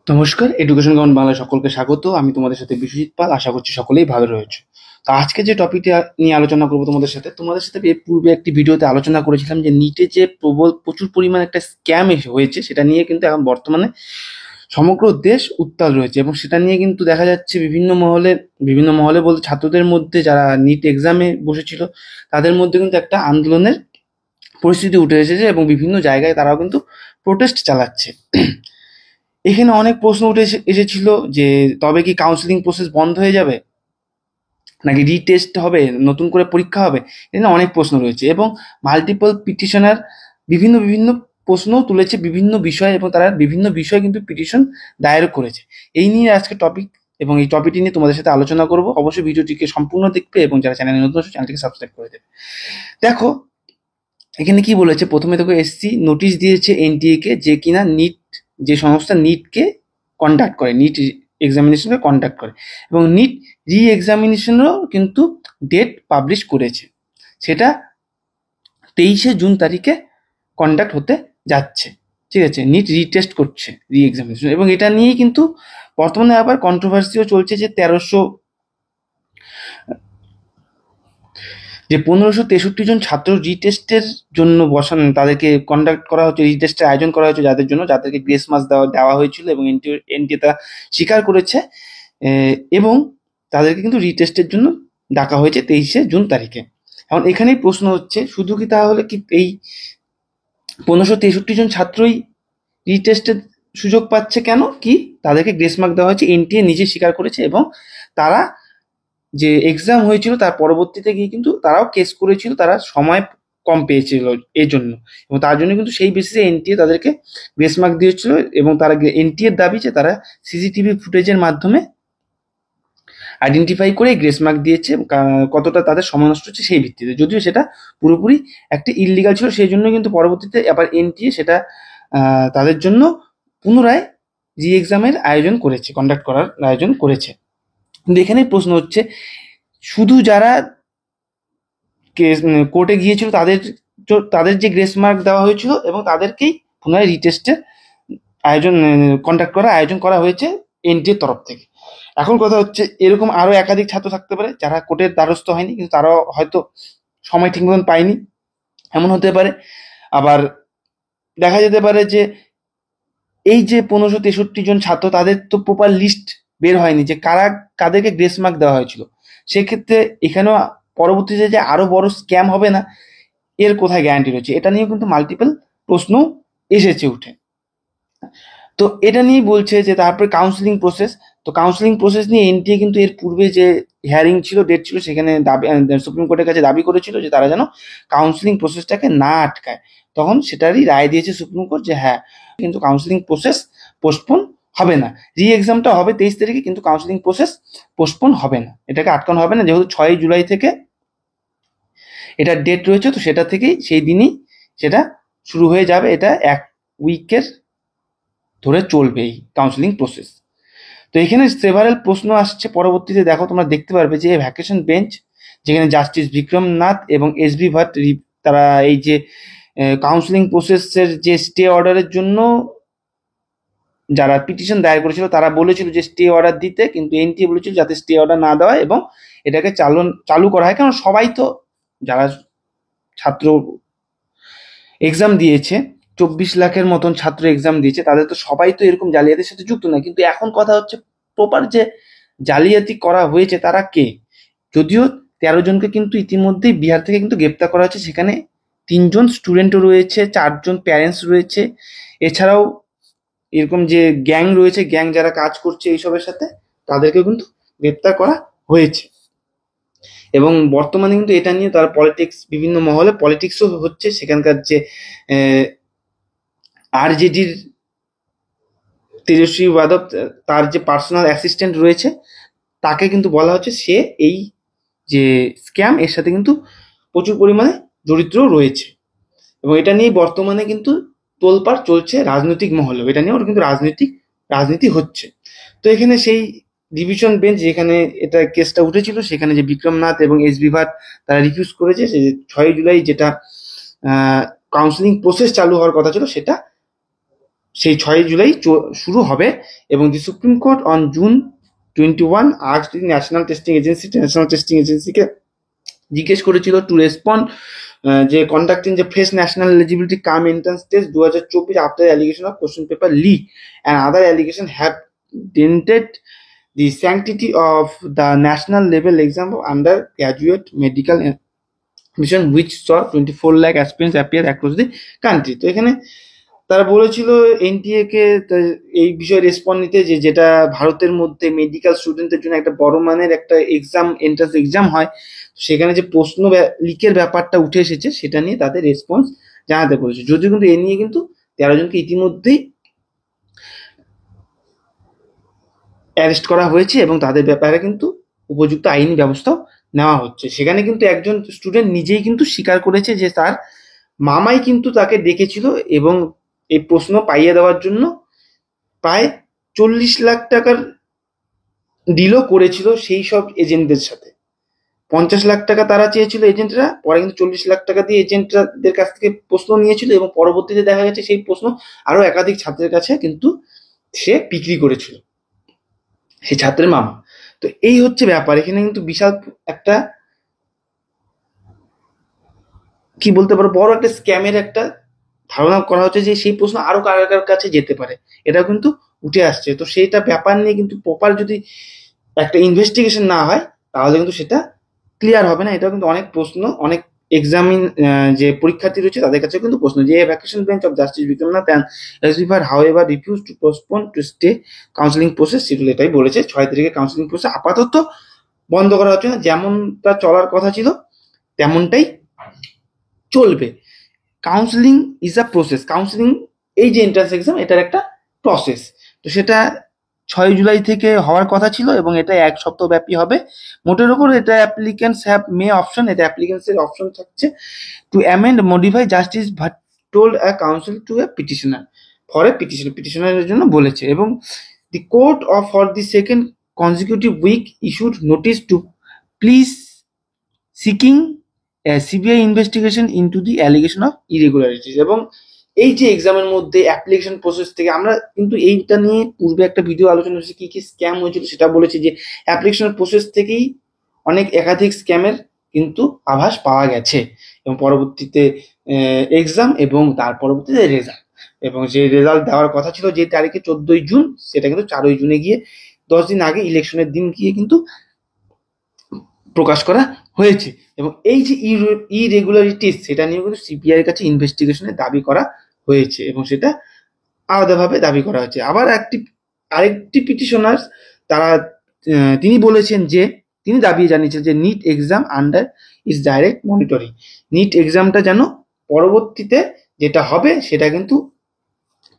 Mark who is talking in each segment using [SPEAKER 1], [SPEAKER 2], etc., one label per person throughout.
[SPEAKER 1] নমস্কার, education ground বাংলায় সকলকে স্বাগত। আমি তোমাদের সাথে বিশ্বজিৎ পাল। আশা করছি সকলেই ভালো রয়েছে। তো আজকে যে টপিকটা নিয়ে আলোচনা করবো তোমাদের সাথে এর পূর্বে একটি ভিডিওতে আলোচনা করেছিলাম যে নিটে যে প্রচুর পরিমাণে একটা স্ক্যাম হয়েছে, সেটা নিয়ে কিন্তু এখন বর্তমানে সমগ্র দেশ উত্তাল রয়েছে এবং সেটা নিয়ে কিন্তু দেখা যাচ্ছে বিভিন্ন মহলে বলতে ছাত্রদের মধ্যে যারা নিট এক্সামে বসেছিল তাদের মধ্যে কিন্তু একটা আন্দোলনের পরিস্থিতি উঠে এসেছে এবং বিভিন্ন জায়গায় তারাও কিন্তু প্রোটেস্ট চালাচ্ছে। এখানে অনেক প্রশ্ন এসেছিল যে তবে কি কাউন্সিলিং প্রসেস বন্ধ হয়ে যাবে, নাকি রিটেস্ট হবে, নতুন করে পরীক্ষা হবে। এখানে অনেক প্রশ্ন রয়েছে এবং মাল্টিপল পিটিশনার বিভিন্ন বিভিন্ন প্রশ্নও তুলেছে বিভিন্ন বিষয় এবং তারা বিভিন্ন বিষয়ে কিন্তু পিটিশন দায়ের করেছে। এই নিয়ে আজকে টপিক এবং এই টপিকটি নিয়ে তোমাদের সাথে আলোচনা করব। অবশ্যই ভিডিওটিকে সম্পূর্ণ দেখবে এবং যারা চ্যানেলে নতুন আছে চ্যানেলটিকে সাবস্ক্রাইব করে দেবে। দেখো এখানে কি বলেছে, প্রথমে দেখো এসসি নোটিশ দিয়েছে এনটিএ কে যে কিনা নিট, যে সংস্থা নিটকে কন্ডাক্ট করে, নিট এক্সামিনেশনকে কন্ডাক্ট করে এবং নিট রি এক্সামিনেশনেরও কিন্তু ডেট পাবলিশ করেছে। সেটা 23শে জুন তারিখে কন্ডাক্ট হতে যাচ্ছে। ঠিক আছে, নিট রিটেস্ট করছে রি এক্সামিনেশন এবং এটা নিয়েই কিন্তু বর্তমানে আবার কন্ট্রোভার্সিও চলছে যে 1563 জন ছাত্র রিটেস্টের জন্য তাদেরকে কন্ডাক্ট করা হচ্ছে, রিটেস্টের আয়োজন করা হয়েছে যাদের জন্য, যাদেরকে গ্রেস মার্কস দেওয়া হয়েছিল এবং এনটিএ তা স্বীকার করেছে এবং তাদেরকে কিন্তু রিটেস্টের জন্য ডাকা হয়েছে 23শে জুন তারিখে। এখন এখানেই প্রশ্ন হচ্ছে, শুধু কি তাহলে কি এই 1563 জন ছাত্রই রিটেস্টের সুযোগ পাচ্ছে কেন? কি তাদেরকে গ্রেস মার্ক দেওয়া হয়েছে, এনটিএ নিজে স্বীকার করেছে এবং তারা যে এক্সাম হয়েছিল তার পরবর্তীতে গিয়ে কিন্তু তারাও কেস করেছিল, তারা সময় কম পেয়েছিল এর জন্য এবং তার জন্য কিন্তু সেই বেসিসে এনটিএ তাদেরকে গ্রেস মার্ক দিয়েছিল এবং তারা এনটিএর দাবি যে তারা সিসিটিভি ফুটেজের মাধ্যমে আইডেন্টিফাই করে গ্রেস মার্ক দিয়েছে, কতটা তাদের সময় নষ্ট হচ্ছে সেই ভিত্তিতে, যদিও সেটা পুরোপুরি একটা ইললিগাল ছিল। সেই জন্য কিন্তু পরবর্তীতে আবার এনটিএ সেটা তাদের জন্য পুনরায় রি এক্সামের আয়োজন করেছে, কন্ডাক্ট করার আয়োজন করেছে। কিন্তু এখানেই প্রশ্ন হচ্ছে, শুধু যারা কোর্টে গিয়েছিল তাদের যে গ্রেস মার্ক দেওয়া হয়েছিল এবং তাদেরকেই পুনরায় রিটেস্টের আয়োজন করা হয়েছে এনটিএর তরফ থেকে। এখন কথা হচ্ছে, এরকম আরো একাধিক ছাত্র থাকতে পারে যারা কোর্টের দ্বারস্থ হয়নি, কিন্তু তারাও হয়তো সময় ঠিক মতন পায়নি, এমন হতে পারে। আবার দেখা যেতে পারে যে এই যে 1563 জন ছাত্র, তাদের তো প্রপার লিস্ট বের হয়নি যে কাদেরকে গ্রেস মার্ক দেওয়া হয়েছিল। সেক্ষেত্রে এখানেও পরবর্তীতে যে আরো বড় স্ক্যাম হবে না, এর কোথায় গ্যারান্টি রয়েছে? এটা নিয়েও কিন্তু মাল্টিপল প্রশ্ন এসেছে উঠে। তো এটা নিয়ে বলছে যে তারপরে কাউন্সিলিং প্রসেস, তো কাউন্সিলিং প্রসেস নিয়ে এনটিএ কিন্তু এর পূর্বে যে হিয়ারিং ছিল, ডেট ছিল, সেখানে সুপ্রিম কোর্টের কাছে দাবি করেছিল যে তারা যেন কাউন্সিলিং প্রসেসটাকে না আটকায়। তখন সেটারই রায় দিয়েছে সুপ্রিম কোর্ট যে হ্যাঁ, কিন্তু কাউন্সিলিং প্রসেস পোস্টপোন হবে না, রি এক্সামটা হবে 23 তারিখে, কিন্তু কাউন্সিলিং প্রসেস পোস্টপোন হবে না, এটাকে আটকানো হবে না, যেহেতু 6 জুলাই থেকে এটা ডেট রয়েছে, তো সেটা থেকেই সেই দিনই সেটা শুরু হয়ে যাবে। এটা 1 উইকের ধরে চলবে এই কাউন্সিলিং প্রসেস। তো এখানে সেভারাল প্রশ্ন আসছে পরবর্তীতে। দেখো তোমরা দেখতে পারবে যে ভ্যাকেশন বেঞ্চ, যেখানে জাস্টিস বিক্রম নাথ এবং এসবি ভাট, তারা এই যে কাউন্সিলিং প্রসেসের যে স্টে অর্ডারের জন্য যারা পিটিশন দায়ের করেছিল, তারা বলেছিল যে স্টে অর্ডার দিতে, কিন্তু এনটিএ বলেছিল যাতে স্টে অর্ডার না দেওয়া এবং এটাকে চালু করা হয়। কারণ সবাই তো, যারা ছাত্র এক্সাম দিয়েছে, 24 লাখের মতন ছাত্র এক্সাম দিয়েছে, তাদের তো সবাই তো এরকম জালিয়াতির সাথে যুক্ত না। কিন্তু এখন কথা হচ্ছে, প্রপার যে জালিয়াতি করা হয়েছে তারা কে? যদিও 13 জনকে কিন্তু ইতিমধ্যেই বিহার থেকে কিন্তু গ্রেপ্তার করা হয়েছে, সেখানে 3 জন স্টুডেন্টও রয়েছে, 4 জন প্যারেন্টস রয়েছে, এছাড়াও এরকম যে গ্যাং রয়েছে, গ্যাং যারা কাজ করছে এইসবের সাথে, তাদেরকেও কিন্তু গ্রেপ্তার করা হয়েছে। এবং বর্তমানে কিন্তু এটা নিয়ে তার পলিটিক্স, বিভিন্ন মহলে পলিটিক্সও হচ্ছে। সেখানকার যে আরজেডির তেজস্বী যাদব, তার যে পার্সোনাল অ্যাসিস্ট্যান্ট রয়েছে, তাকে কিন্তু বলা হচ্ছে সে এই যে স্ক্যাম এর সাথে কিন্তু প্রচুর পরিমাণে জড়িত রয়েছে এবং এটা নিয়ে বর্তমানে কিন্তু তোলপাড় চলছে রাজনৈতিক মহলেও, এটা নিয়েও কিন্তু রাজনীতি হচ্ছে। তো এখানে সেই ডিভিশন বেঞ্চ যেখানে এটা কেসটা উঠেছিল, সেখানে যে বিক্রম নাথ এবং এসবি ভাট, তারা রিফিউজ করেছে যে 6 জুলাই যেটা কাউন্সিলিং প্রসেস চালু হওয়ার কথা ছিল সেটা সেই 6 জুলাই শুরু হবে। এবং দি supreme court on June 21 asked the national testing এজেন্সিকে জিজ্ঞেস করেছিল টু রেসপন্ড যে কন্ডাক্টিং যে fresh national eligibility come entrance test 2024 after allegation of question paper leak and other allegation have dented the sanctity of the national level exam of undergraduate medical admission which saw 24 lakh aspirants appear across the country। তো এখানে তারা বলেছিল NTA কে এই বিষয়ে response নিতে, যে যেটা ভারতের মধ্যে মেডিকেল স্টুডেন্টদের জন্য একটা বড় মানের একটা এক্সাম, এন্ট্রান্স এক্সাম হয়, সেখানে যে প্রশ্ন লিকের ব্যাপারটা উঠে এসেছে সেটা নিয়ে তাদের রেসপন্স জানাতে বলেছে। যদিও কিন্তু এ নিয়ে কিন্তু 13 জনকে ইতিমধ্যেই অ্যারেস্ট করা হয়েছে এবং তাদের ব্যাপারে কিন্তু উপযুক্ত আইনি ব্যবস্থাও নেওয়া হচ্ছে। সেখানে কিন্তু একজন স্টুডেন্ট নিজেই কিন্তু স্বীকার করেছে যে তার মামাই কিন্তু তাকে ডেকেছিল এবং এই প্রশ্ন পাইয়ে দেওয়ার জন্য প্রায় 40 লাখ টাকার ডিলও করেছিল সেই সব এজেন্টদের সাথে। 50 লাখ টাকা তারা চেয়েছিল এজেন্টরা, পরে কিন্তু 40 লাখ টাকা দিয়ে এজেন্টদের কাছ থেকে প্রশ্ন নিয়েছিল এবং পরবর্তীতে দেখা গেছে সেই প্রশ্ন আরো একাধিক ছাত্রের কাছে কিন্তু সে বিক্রি করেছিল, সেই ছাত্রের মামা। তো এই হচ্ছে ব্যাপার। এখানে কিন্তু বিশাল একটা কি বলতে পারো বড় একটা স্ক্যামের একটা ধারণা করা হচ্ছে যে সেই প্রশ্ন আরো কার কার কাছে যেতে পারে, এটা কিন্তু উঠে আসছে। তো সেইটা ব্যাপার নিয়ে কিন্তু প্রপার যদি একটা ইনভেস্টিগেশন না হয় তাহলে কিন্তু সেটা ক্লিয়ার হবে না। এটা কিন্তু অনেক প্রশ্ন, অনেক এক্সামিন যে পরীক্ষার্থী রয়েছে তাদের কাছে কিন্তু প্রশ্ন যে vacation bench of justice Vikramnath and receiver however refuse to postpone to stay counselling process schedule, এটাই বলেছে 6 তারিখে কাউন্সিলিং প্রসেস আপাতত বন্ধ করা হচ্ছে না, যেমনটা চলার কথা ছিল তেমনটাই চলবে। Counselling is a process, counselling এই যে এন্ট্রান্স এক্সাম এটার একটা প্রসেস। তো সেটা 6 জুলাই থেকে হওয়ার কথা ছিল এবং এটা 1 সপ্তাহ ব্যাপী হবে। মোটের উপর এটা অ্যাপ্লিকেন্টস হ্যাভ মে অপশন, এটা অ্যাপ্লিকেন্টসের অপশন থাকছে to amend modify justice but told a council to a petitioner for a পিটিশনারের জন্য বলেছে। এবং the court of for the second consecutive week issued notice to please seeking CBI investigation into the allegation of irregularities. এবং এই যে এক্সামের মধ্যে application process থেকে আমরা কিন্তু এইটা নিয়ে পূর্বে একটা ভিডিও আলোচনা হয়েছে কি কি স্ক্যাম হয়েছিল সেটা বলেছি, যে অ্যাপ্লিকেশন প্রসেস থেকেই অনেক একাধিক স্ক্যামের কিন্তু আভাস পাওয়া গেছে এবং পরবর্তীতে এক্সাম এবং তার পরবর্তীতে রেজাল্ট, এবং যে রেজাল্ট দেওয়ার কথা ছিল যে তারিখে 14ই জুন, সেটা কিন্তু 4ই জুনে গিয়ে 10 দিন আগে ইলেকশনের দিন গিয়ে কিন্তু প্রকাশ করা হয়েছে। এবং এই যে ইরেগুলারিটিস সেটা নিয়ে কিন্তু সিবিআই এর কাছে ইনভেস্টিগেশনের দাবি করা হয়েছে এবং সেটা আলাদাভাবে দাবি করা হয়েছে। আবার আরেকটি পিটিশনার তিনি বলেছেন যে তিনি দাবি জানিয়েছেন যে NEET exam under is direct monitoring, NEET এক্সামটা যেন পরবর্তীতে যেটা হবে সেটা কিন্তু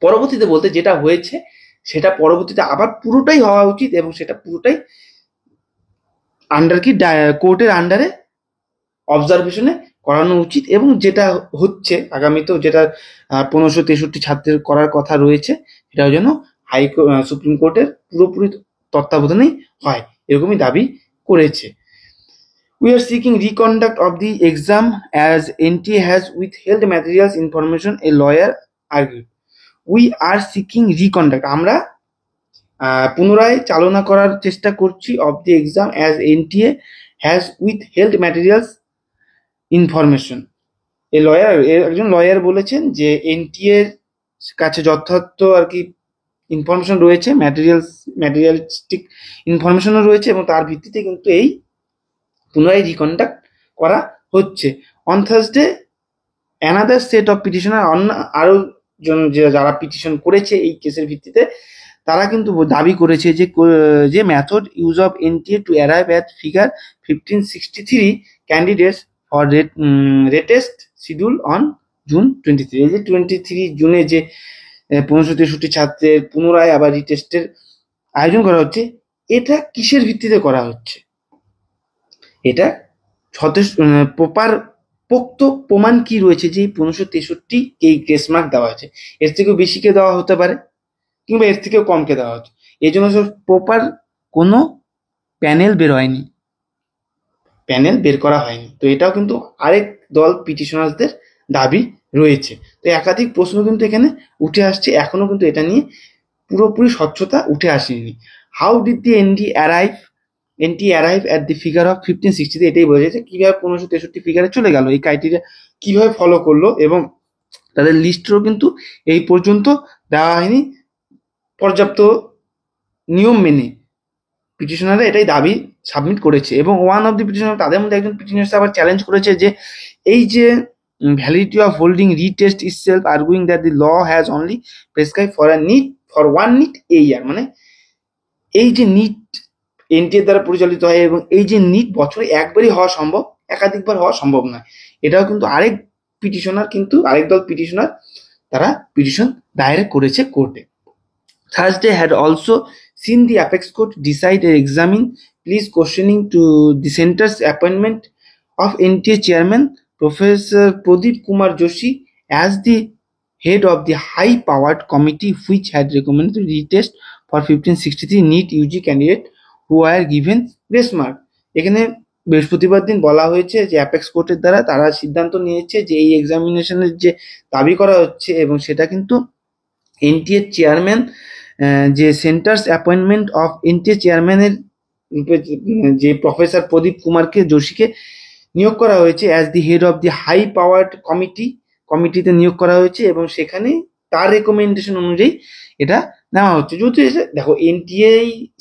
[SPEAKER 1] পরবর্তীতে বলতে যেটা হয়েছে সেটা পরবর্তীতে আবার পুরোটাই হওয়া উচিত এবং সেটা পুরোটাই কোর্টের আন্ডারে অবজারভেশনে করানো উচিত। এবং যেটা হচ্ছে আগামীতেও যেটা 1563 ছাত্রের করার কথা রয়েছে সেটাও যেন সুপ্রিম কোর্টের পুরোপুরি তত্ত্বাবধানেই হয়, এরকমই দাবি করেছে। We are seeking reconduct of the exam as NTA has withheld materials information, a lawyer argued. We are seeking reconduct, আমরা পুনরায় চালনা করার চেষ্টা করছি of the exam as NTA has withheld materials information. একজন লয়ার বলেছেন যে এনটিএ এর কাছে যথার্থ আর কি ইনফরমেশন রয়েছে, ম্যাটেরিয়ালিস্টিক ইনফরমেশনও রয়েছে এবং তার ভিত্তিতে কিন্তু এই পুনরায় রিকন্ডাক্ট করা হচ্ছে। On Thursday another set of petitioner, আরও যারা পিটিশন করেছে এই কেসের ভিত্তিতে তারা কিন্তু দাবি করেছে যে method use of NTA to arrive at figure 1563 candidates for latest schedule on June 23। এই যে 23 জুনে যে 1563 ছাত্রের পুনরায় আবার রিটেস্টের আয়োজন করা হচ্ছে, এটা কিসের ভিত্তিতে করা হচ্ছে? এটা প্রপার পোক্ত প্রমাণ কি রয়েছে যে 1563 এই গ্রেস মার্ক দেওয়া হয়েছে? এর থেকেও বেশিকে দেওয়া হতে পারে কিংবা এর থেকেও কমকে দেওয়া হচ্ছে, এই জন্য প্রপার কোনো প্যানেল বের করা হয়নি। তো এটাও কিন্তু আরেক দল পিটিশনার্সদের দাবি রয়েছে। তো একাধিক প্রশ্ন কিন্তু এখানে উঠে আসছে, এখনো কিন্তু এটা নিয়ে পুরোপুরি স্বচ্ছতা উঠে আসেনি। How did the NT arrive at the figure of 1560, এটাই বোঝা যাচ্ছে কিভাবে 1563 ফিগারে চলে গেল, এই ক্রাইটেরিয়া কিভাবে ফলো করলো, এবং তাদের লিস্টও কিন্তু এই পর্যন্ত দেওয়া হয়নি পর্যাপ্ত নিয়ম মেনে। পিটিশনাররা এটাই দাবি সাবমিট করেছে, এবং ওয়ান অফ দি পিটিশনার, তাদের মধ্যে একজন পিটিশনার আবার চ্যালেঞ্জ করেছে যে এই যে validity of holding retest itself arguing that the law has only prescribe for one NEET a year, মানে এই যে নিট এনটিএর দ্বারা পরিচালিত হয় এবং এই যে নিট বছরে একবারই হওয়া সম্ভব, একাধিকবার হওয়া সম্ভব নয়। এটাও কিন্তু আরেক দল পিটিশনার তারা পিটিশন দায়ের করেছে কোর্টে। Thursday had also seen the apex court decide and examine pleas questioning to the center's appointment of NTA chairman Professor Pradeep Kumar Joshi as the head of the high-powered committee which had recommended retest for 1563 NEET UG candidate who were given grace mark. এখানে বৃহস্পতিবার দিন বলা হয়েছে যে apex কোর্টের দ্বারা তারা সিদ্ধান্ত নিয়েছে যে এই এক্সামিনেশনের যে দাবি করা হচ্ছে এবং সেটা কিন্তু এনটিএ চেয়ারম্যান, যে সেন্টার্স অ্যাপয়েন্টমেন্ট অফ এনটিএ চেয়ারম্যানের যে প্রফেসর প্রদীপ কুমারকে যোশীকে নিয়োগ করা হয়েছে as the head of the high powered কমিটিতে নিয়োগ করা হয়েছে, এবং সেখানে তার রেকমেন্ডেশন অনুযায়ী এটা নেওয়া হচ্ছে। যেহেতু দেখো এনটিএ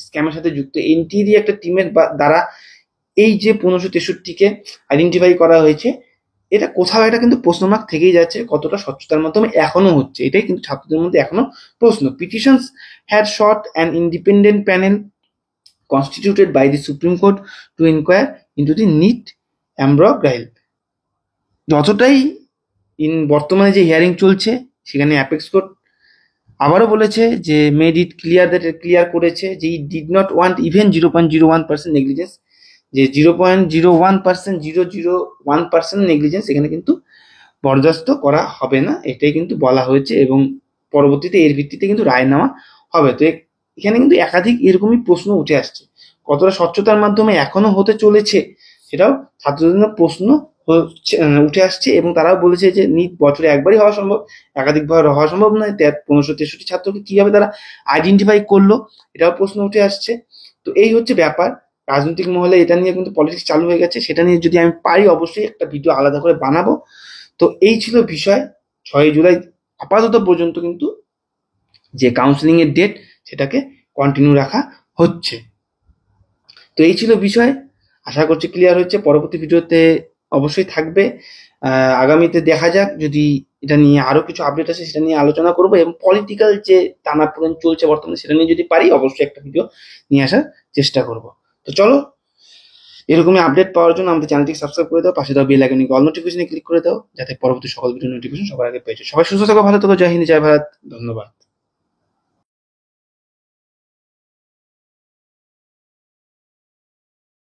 [SPEAKER 1] স্ক্যামের সাথে যুক্ত, এনটিএরই একটা টিমের দ্বারা এই যে 1563-কে আইডেন্টিফাই করা হয়েছে, এটা কোথাও এটা কিন্তু প্রশ্নমার্ক থেকেই যাচ্ছে, কতটা স্বচ্ছতার মাধ্যমে এখনো হচ্ছে, এটাই কিন্তু ছাত্রদের মধ্যে এখনো প্রশ্ন। Petitions had shot an independent panel constituted by the Supreme Court to inquire into the NEET ambrograil. যতটাই বর্তমানে যে হিয়ারিং চলছে সেখানে অ্যাপেক্স কোর্ট আবারও বলেছে যে মেড ইট ক্লিয়ার করেছে যে it did not want even 0.01% negligence, যে 0.01% নেগলিজেন্স এখানে কিন্তু বরদাস্ত করা হবে না, এটাই কিন্তু বলা হয়েছে, এবং পরবর্তীতে এর ভিত্তিতে কিন্তু রায় নেওয়া হবে। তো এখানে কিন্তু একাধিক এরকমই প্রশ্ন উঠে আসছে, কতটা স্বচ্ছতার মাধ্যমে এখনো হতে চলেছে সেটাও ছাত্রদের প্রশ্ন উঠে আসছে, এবং তারাও বলেছে যে নিট বছরে একবারই হওয়া সম্ভব, একাধিকবার হওয়া সম্ভব নয়। 1563 ছাত্রকে কিভাবে তারা আইডেন্টিফাই করলো এটাও প্রশ্ন উঠে আসছে। তো এই হচ্ছে ব্যাপার, রাজনৈতিক মহলে এটা নিয়ে কিন্তু পলিটিক্স চালু হয়ে গেছে, সেটা নিয়ে যদি আমি পারি অবশ্যই একটা ভিডিও আলাদা করে বানাবো। তো এই ছিল বিষয়। 6 জুলাই আপাতত পর্যন্ত কিন্তু যে কাউন্সিলিং এর ডেট সেটাকে কন্টিনিউ রাখা হচ্ছে। তো এই ছিল বিষয়, আশা করছি ক্লিয়ার হচ্ছে। পরবর্তী ভিডিওতে অবশ্যই থাকবে, আগামীতে দেখা যাক যদি এটা নিয়ে আরো কিছু আপডেট আছে সেটা নিয়ে আলোচনা করবো, এবং পলিটিক্যাল যে টানাপোড়েন চলছে বর্তমানে সেটা নিয়ে যদি পারি অবশ্যই একটা ভিডিও নিয়ে আসার চেষ্টা করব। তো চলো, এরকমই আপডেট পাওয়ার জন্য আমাদের চ্যানেলটিকে সাবস্ক্রাইব করে দাও, পাশে দাও বেল আইকনে অল নোটিফিকেশনে ক্লিক করে দাও, যাতে পরবর্তী সকল ভিডিও নোটিফিকেশন সবার আগে পেয়ে যাও। সবাই সুস্থ থাকো, ভালো থাকো, জয় হিন্দ, জয় ভারত, ধন্যবাদ।